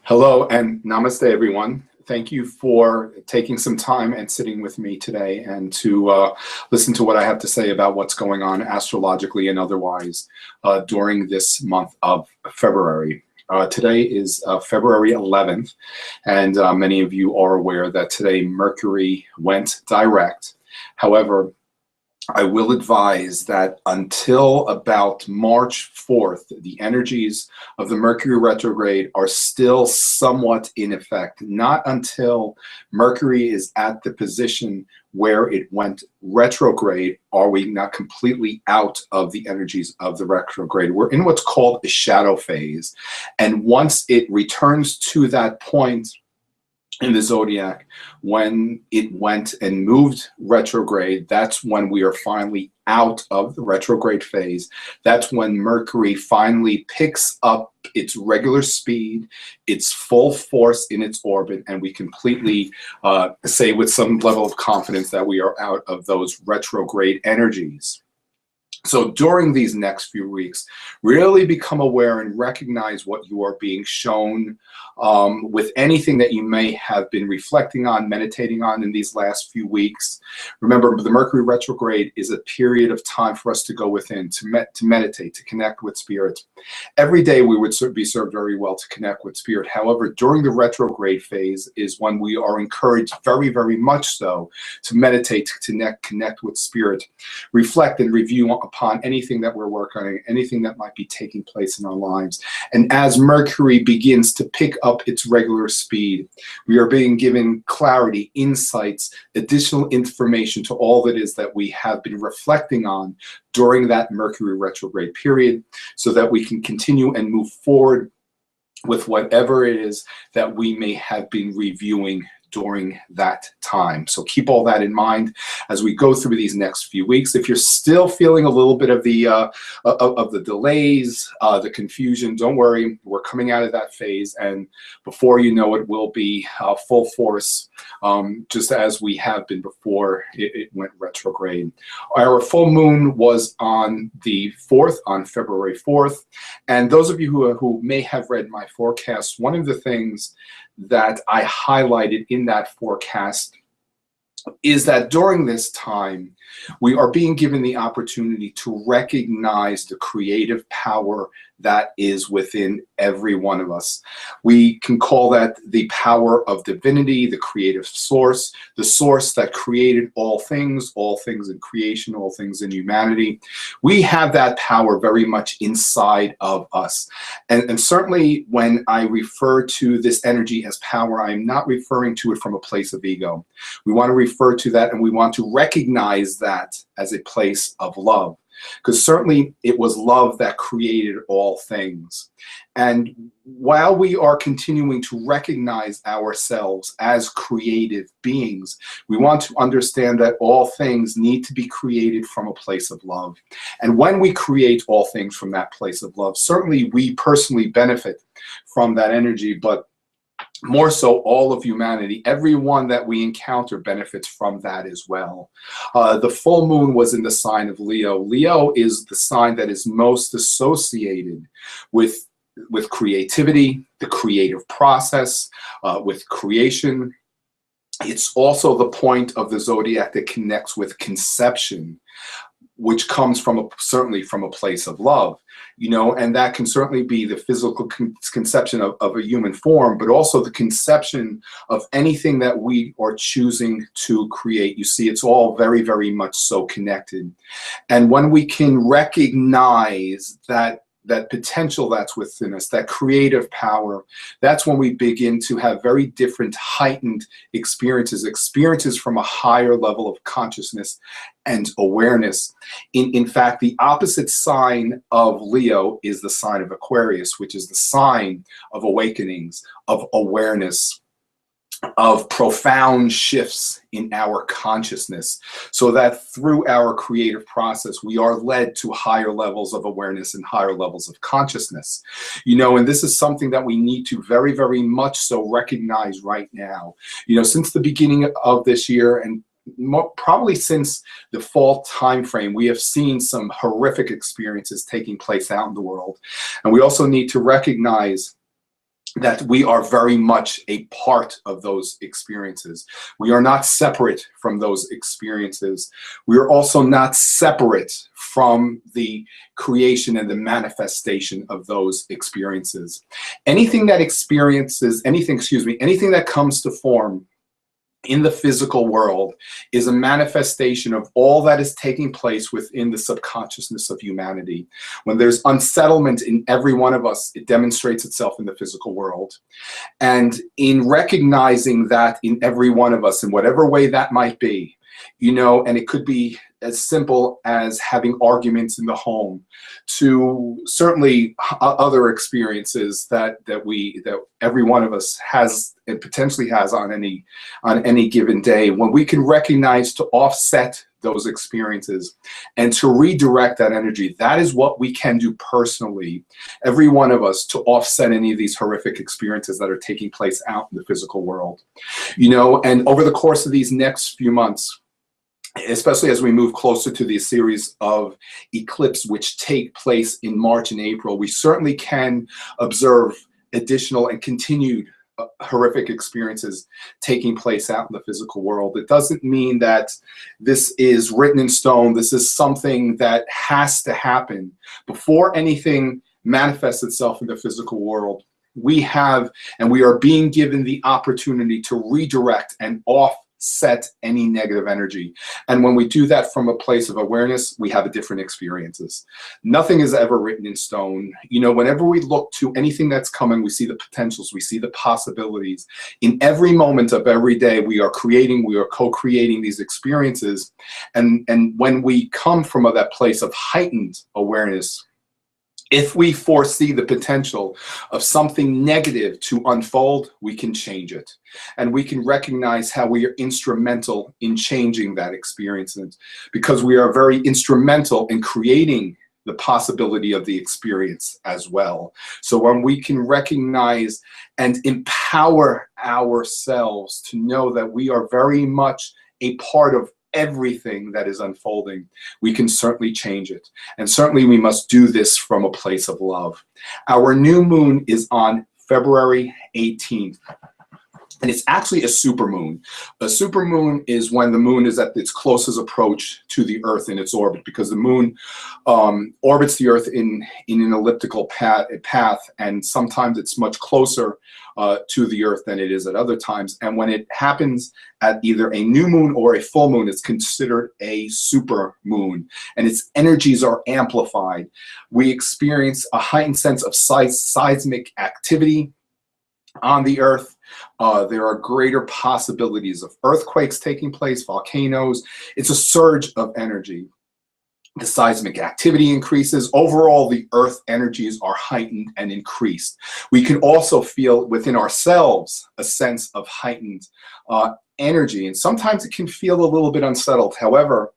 Hello and namaste, everyone. Thank you for taking some time and sitting with me today and to listen to what I have to say about what's going on astrologically and otherwise during this month of February. Today is February 11th, and many of you are aware that today Mercury went direct. However, I will advise that until about March 4th, the energies of the Mercury retrograde are still somewhat in effect. Not until Mercury is at the position where it went retrograde are we not completely out of the energies of the retrograde. We're in what's called a shadow phase. And once it returns to that point in the zodiac, when it went and moved retrograde, that's when we are finally out of the retrograde phase. That's when Mercury finally picks up its regular speed, its full force in its orbit, and we completely say with some level of confidence that we are out of those retrograde energies. So during these next few weeks, really become aware and recognize what you are being shown with anything that you may have been reflecting on, meditating on in these last few weeks. Remember, the Mercury retrograde is a period of time for us to go within, to meditate, to connect with spirit. Every day we would be served very well to connect with spirit. However, during the retrograde phase is when we are encouraged very, very much so to meditate, to connect with spirit, reflect and review upon anything that we're working on, anything that might be taking place in our lives. And as Mercury begins to pick up its regular speed, we are being given clarity, insights, additional information to all that is that we have been reflecting on during that Mercury retrograde period, so that we can continue and move forward with whatever it is that we may have been reviewing during that time. So keep all that in mind as we go through these next few weeks. If you're still feeling a little bit of the delays, the confusion, don't worry. We're coming out of that phase, and before you know it, we'll be full force, just as we have been before it went retrograde. Our full moon was on the 4th, on February 4th, and those of you who may have read my forecast, one of the things that I highlighted in that forecast is that during this time, we are being given the opportunity to recognize the creative power that is within every one of us. We can call that the power of divinity, the creative source, the source that created all things in creation, all things in humanity. We have that power very much inside of us. And certainly when I refer to this energy as power, I'm not referring to it from a place of ego. We want to refer to that, and we want to recognize that as a place of love. Because certainly it was love that created all things. And while we are continuing to recognize ourselves as creative beings, we want to understand that all things need to be created from a place of love. And when we create all things from that place of love, certainly we personally benefit from that energy, but more so all of humanity, everyone that we encounter benefits from that as well. The full moon was in the sign of Leo. Leo is the sign that is most associated with creativity, the creative process, with creation. It's also the point of the zodiac that connects with conception, which comes from certainly from a place of love, and that can certainly be the physical conception of a human form, but also the conception of anything that we are choosing to create. You see, it's all very, very much so connected. And when we can recognize that potential that's within us, that creative power, that's when we begin to have very different heightened experiences from a higher level of consciousness and awareness. In fact, the opposite sign of Leo is the sign of Aquarius, which is the sign of awakenings, of awareness, of profound shifts in our consciousness, so that through our creative process, we are led to higher levels of awareness and higher levels of consciousness. And this is something that we need to very, very much so recognize right now. Since the beginning of this year, and probably since the fall time frame, we have seen some horrific experiences taking place out in the world. And we also need to recognize that we are very much a part of those experiences. We are not separate from those experiences. We are also not separate from the creation and the manifestation of those experiences. Anything that experiences, anything, excuse me, anything that comes to form in the physical world is a manifestation of all that is taking place within the subconsciousness of humanity. When there's unsettlement in every one of us, it demonstrates itself in the physical world. And in recognizing that in every one of us, in whatever way that might be, you know, and it could be as simple as having arguments in the home, to certainly other experiences that every one of us has and potentially has on any given day. When we can recognize to offset those experiences and to redirect that energy, that is what we can do personally, every one of us, to offset any of these horrific experiences that are taking place out in the physical world. You know, and over the course of these next few months, especially as we move closer to the series of eclipses which take place in March and April, we certainly can observe additional and continued horrific experiences taking place out in the physical world. It doesn't mean that this is written in stone. This is something that has to happen before anything manifests itself in the physical world. We have, and we are being given the opportunity to redirect and offset any negative energy. And when we do that from a place of awareness, we have different experiences. Nothing is ever written in stone. You know, whenever we look to anything that's coming, we see the potentials, we see the possibilities. In every moment of every day, we are creating, we are co-creating these experiences. And when we come from that place of heightened awareness, if we foresee the potential of something negative to unfold, we can change it. And we can recognize how we are instrumental in changing that experience, because we are very instrumental in creating the possibility of the experience as well. So when we can recognize and empower ourselves to know that we are very much a part of everything that is unfolding, we can certainly change it. And certainly we must do this from a place of love. Our new moon is on February 18th. And it's actually a supermoon. A supermoon is when the moon is at its closest approach to the Earth in its orbit, because the moon orbits the Earth in an elliptical path, and sometimes it's much closer to the Earth than it is at other times. And when it happens at either a new moon or a full moon, it's considered a super moon, and its energies are amplified. We experience a heightened sense of seismic activity on the Earth. There are greater possibilities of earthquakes taking place, volcanoes. It's a surge of energy. The seismic activity increases. Overall, the Earth energies are heightened and increased. We can also feel within ourselves a sense of heightened energy, and sometimes it can feel a little bit unsettled. However,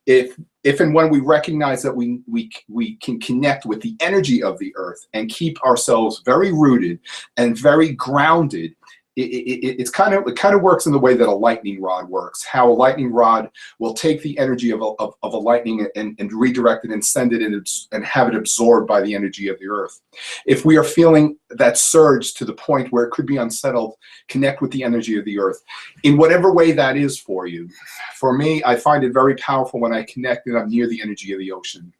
if and when we recognize that we can connect with the energy of the Earth and keep ourselves very rooted and very grounded, it kind of works in the way that a lightning rod works. How a lightning rod will take the energy of a lightning and redirect it and send it in and have it absorbed by the energy of the Earth. If we are feeling that surge to the point where it could be unsettled, connect with the energy of the Earth in whatever way that is for you. For me, I find it very powerful when I connect and I'm near the energy of the ocean.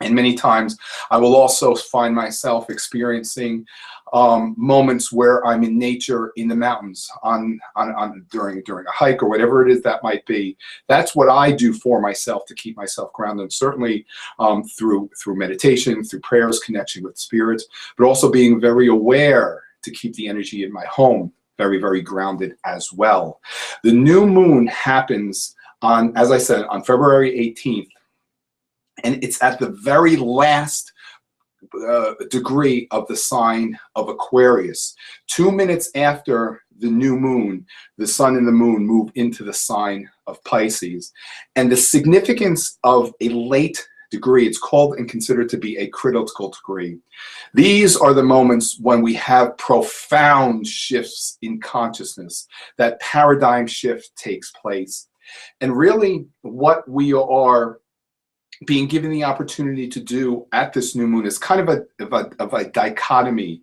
And many times I will also find myself experiencing moments where I'm in nature, in the mountains, during a hike or whatever it is that might be. That's what I do for myself to keep myself grounded. And certainly through meditation, through prayers, connection with spirit, but also being very aware to keep the energy in my home very, very grounded as well. The new moon happens on, as I said, on February 18th. And it's at the very last degree of the sign of Aquarius. 2 minutes after the new moon, the sun and the moon move into the sign of Pisces. And the significance of a late degree, it's called and considered to be a critical degree. These are the moments when we have profound shifts in consciousness. That paradigm shift takes place. And really what we are being given the opportunity to do at this new moon is kind of a dichotomy,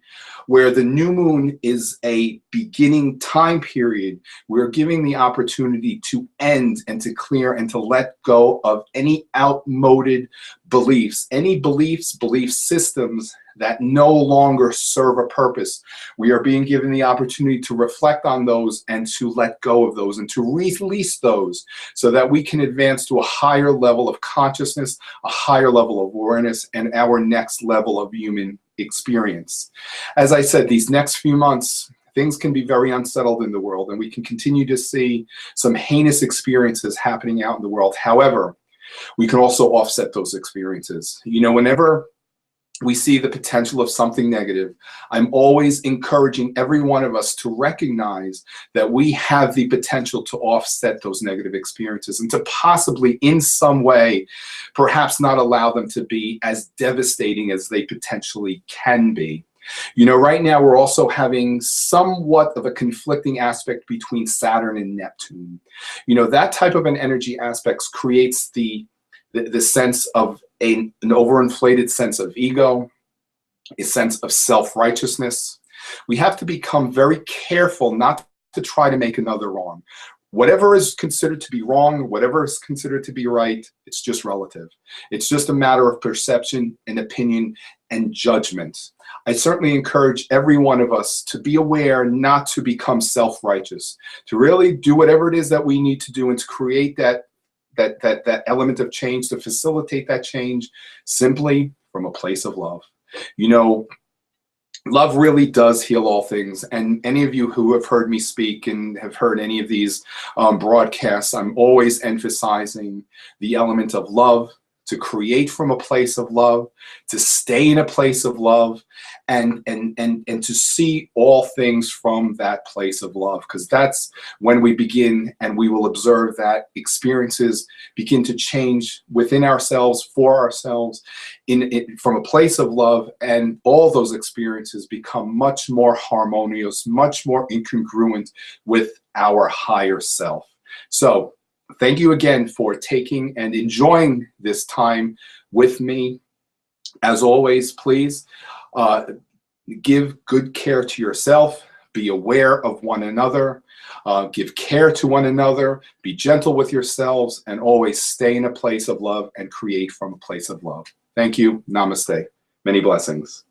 where the new moon is a beginning time period. We're giving the opportunity to end and to clear and to let go of any outmoded beliefs, any beliefs, belief systems that no longer serve a purpose. We are being given the opportunity to reflect on those and to let go of those and to release those so that we can advance to a higher level of consciousness, a higher level of awareness, and our next level of human experience. As I said, these next few months, things can be very unsettled in the world, and we can continue to see some heinous experiences happening out in the world. However, we can also offset those experiences. You know, whenever we see the potential of something negative, I'm always encouraging every one of us to recognize that we have the potential to offset those negative experiences and to possibly in some way perhaps not allow them to be as devastating as they potentially can be. You know, right now we're also having somewhat of a conflicting aspect between Saturn and Neptune. You know, that type of an energy aspect creates the sense of an overinflated sense of ego, a sense of self-righteousness. We have to become very careful not to try to make another wrong. Whatever is considered to be wrong, whatever is considered to be right, it's just relative. It's just a matter of perception and opinion and judgment. I certainly encourage every one of us to be aware not to become self-righteous, to really do whatever it is that we need to do and to create that element of change, to facilitate that change simply from a place of love. You know, love really does heal all things. And any of you who have heard me speak and have heard any of these broadcasts, I'm always emphasizing the element of love, to create from a place of love, to stay in a place of love, and to see all things from that place of love, because that's when we begin and we will observe that experiences begin to change within ourselves, for ourselves, from a place of love, and all those experiences become much more harmonious, much more incongruent with our higher self. So thank you again for taking and enjoying this time with me. As always, please give good care to yourself. Be aware of one another. Give care to one another. Be gentle with yourselves, and always stay in a place of love and create from a place of love. Thank you. Namaste. Many blessings.